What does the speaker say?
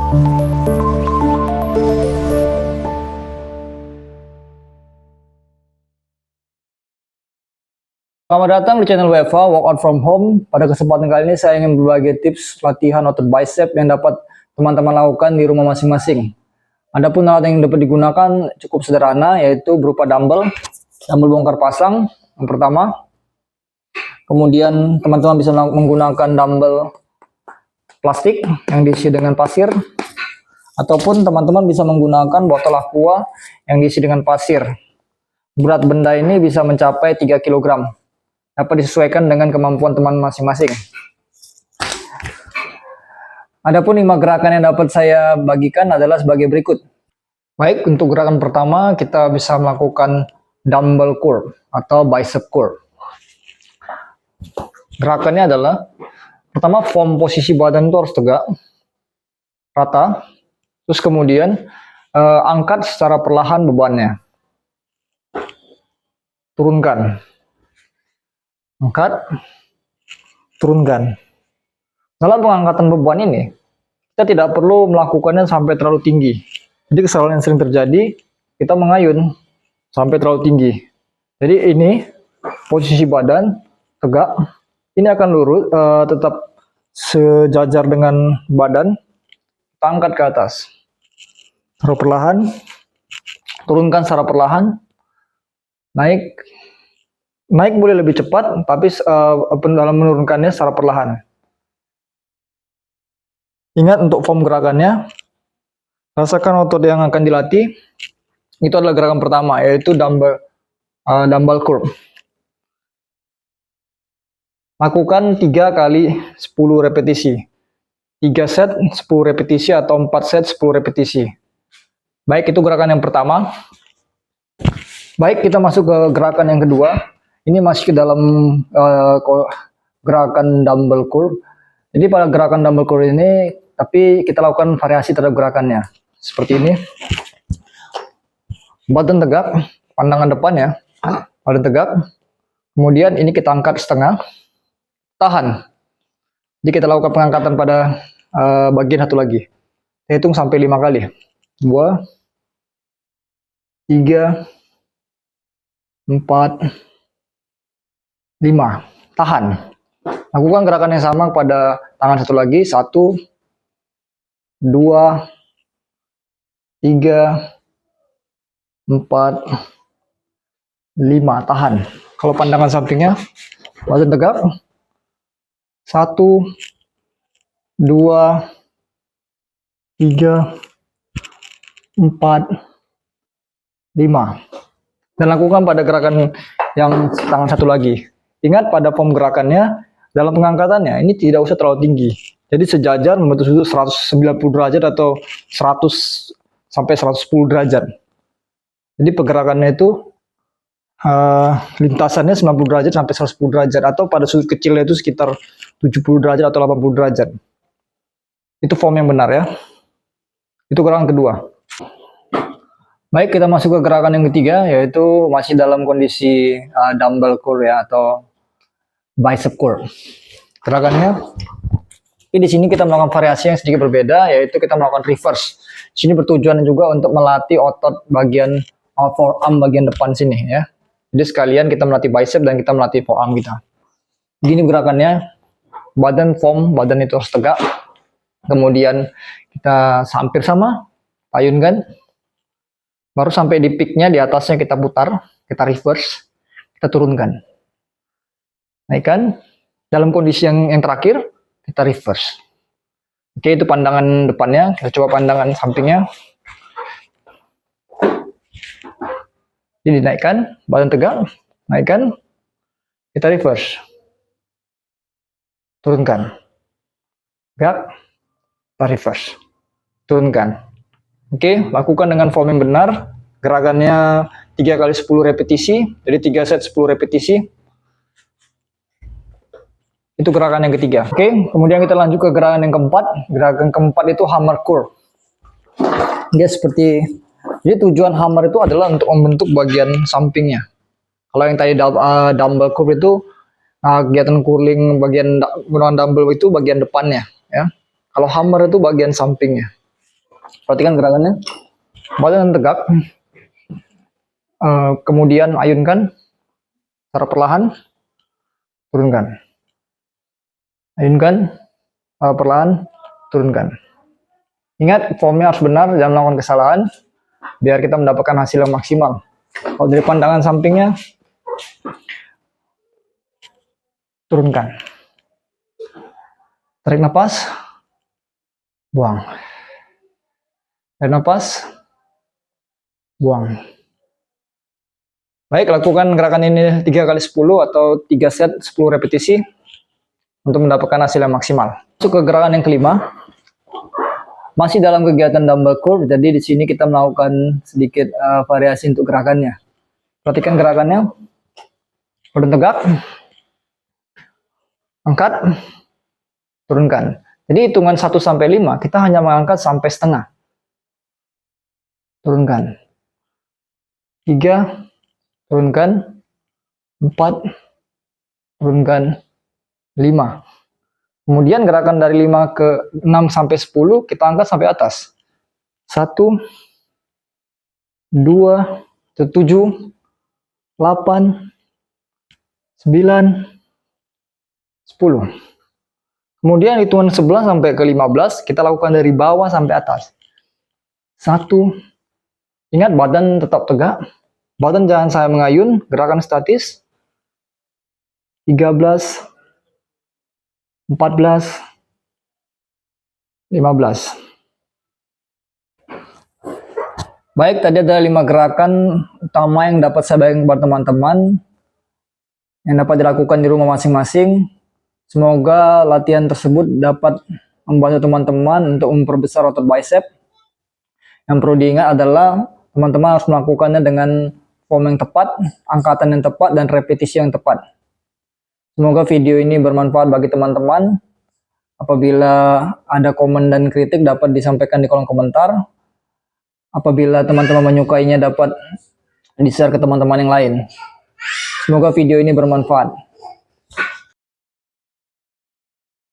Selamat datang di channel WFA Workout from Home. Pada kesempatan kali ini saya ingin berbagi tips latihan otot bicep yang dapat teman-teman lakukan di rumah masing-masing. Adapun alat yang dapat digunakan cukup sederhana, yaitu berupa dumbbell bongkar pasang yang pertama. Kemudian teman-teman bisa menggunakan dumbbell plastik yang diisi dengan pasir, ataupun teman-teman bisa menggunakan botol aqua yang diisi dengan pasir. Berat benda ini bisa mencapai 3 kg. Dapat disesuaikan dengan kemampuan teman masing-masing. Adapun 5 gerakan yang dapat saya bagikan adalah sebagai berikut. Baik, untuk gerakan pertama kita bisa melakukan dumbbell curl atau bicep curl. Gerakannya adalah pertama, form posisi badan itu harus tegak, rata. Terus kemudian angkat secara perlahan bebannya. Turunkan. Angkat, turunkan. Dalam pengangkatan beban ini, kita tidak perlu melakukannya sampai terlalu tinggi. Jadi kesalahan yang sering terjadi, kita mengayun sampai terlalu tinggi. Jadi ini posisi badan tegak, ini akan lurus, tetap sejajar dengan badan. Kita angkat ke atas, taruh perlahan, turunkan secara perlahan, naik. Naik boleh lebih cepat, tapi dalam menurunkannya secara perlahan. Ingat untuk form gerakannya, rasakan otot yang akan dilatih. Itu adalah gerakan pertama, yaitu dumbbell curl. Lakukan 3 kali 10 repetisi. 3 set 10 repetisi atau 4 set 10 repetisi. Baik, itu gerakan yang pertama. Baik, kita masuk ke gerakan yang kedua. Ini masih ke dalam gerakan dumbbell curl. Jadi pada gerakan dumbbell curl ini, tapi kita lakukan variasi terhadap gerakannya. Seperti ini. Badan tegak, pandangan depan ya. Badan tegak. Kemudian ini kita angkat setengah. Tahan. Jadi kita lakukan pengangkatan pada bagian satu lagi. Kita hitung sampai 5 kali. 2, 3, 4, 5. Tahan. Lakukan gerakan yang sama pada tangan satu lagi. 1, 2, 3, 4, 5. Tahan. Kalau pandangan sampingnya, badan tegak. 1, 2, 3, 4, 5. Dan lakukan pada gerakan yang tangan satu lagi. Ingat pada form gerakannya, dalam pengangkatannya ini tidak usah terlalu tinggi. Jadi sejajar membentuk sudut 190 derajat atau 100 sampai 110 derajat. Jadi pergerakannya itu lintasannya 90 derajat sampai 110 derajat, atau pada sudut kecilnya itu sekitar 70 derajat atau 80 derajat. Itu form yang benar ya. Itu gerakan kedua. Baik, kita masuk ke gerakan yang ketiga, yaitu masih dalam kondisi dumbbell curl ya, atau bicep curl. Gerakannya, di sini kita melakukan variasi yang sedikit berbeda, yaitu kita melakukan reverse. Di sini bertujuan juga untuk melatih otot bagian forearm bagian depan sini ya. Jadi sekalian kita melatih bicep dan kita melatih forearm kita. Gini gerakannya, badan itu harus tegak. Kemudian kita hampir sama, ayunkan. Baru sampai di peaknya, di atasnya kita putar, kita reverse, kita turunkan. Naikkan, dalam kondisi yang terakhir, kita reverse. Oke, itu pandangan depannya, kita coba pandangan sampingnya. Jadi dinaikkan, badan tegak, naikkan, kita reverse. Turunkan. Tegak, kita reverse. Turunkan. Oke, lakukan dengan form yang benar. Gerakannya 3 kali 10 repetisi, jadi 3 set 10 repetisi. Itu gerakan yang ketiga. Oke, kemudian kita lanjut ke gerakan yang keempat. Gerakan keempat itu hammer curl. Dia seperti, jadi tujuan hammer itu adalah untuk membentuk bagian sampingnya. Kalau yang tadi dumbbell curl itu kegiatan curling bagian menggunakan dumbbell itu bagian depannya ya. Kalau hammer itu bagian sampingnya. Perhatikan gerakannya. Badan tegak. Kemudian ayunkan secara perlahan, turunkan. Ayunkan perlahan, turunkan. Ingat, formnya harus benar, jangan melakukan kesalahan, biar kita mendapatkan hasil yang maksimal. Kalau dari pandangan sampingnya, turunkan. Tarik nafas, buang. Tarik nafas, buang. Baik, lakukan gerakan ini 3 kali 10 atau 3 set 10 repetisi untuk mendapatkan hasil yang maksimal. Masuk ke gerakan yang kelima. Masih dalam kegiatan dumbbell curl, jadi di sini kita melakukan sedikit variasi untuk gerakannya. Perhatikan gerakannya. Badan tegak. Angkat. Turunkan. Jadi hitungan 1 sampai 5, kita hanya mengangkat sampai setengah. Turunkan. 3, turunkan. 4, turunkan. 5. Kemudian gerakan dari 5 ke 6 sampai 10 kita angkat sampai atas. 1, 2, 7, 8, 9, 10. Kemudian hitungan 11 sampai ke 15 kita lakukan dari bawah sampai atas. 1. Ingat, badan tetap tegak. Badan jangan saya mengayun, gerakan statis. 13, 14, 15. Baik, tadi ada 5 gerakan utama yang dapat saya bagikan kepada teman-teman yang dapat dilakukan di rumah masing-masing. Semoga latihan tersebut dapat membantu teman-teman untuk memperbesar otot bicep. Yang perlu diingat adalah teman-teman harus melakukannya dengan form yang tepat, angkatan yang tepat, dan repetisi yang tepat. Semoga video ini bermanfaat bagi teman-teman. Apabila ada komen dan kritik dapat disampaikan di kolom komentar. Apabila teman-teman menyukainya dapat di-share ke teman-teman yang lain. Semoga video ini bermanfaat.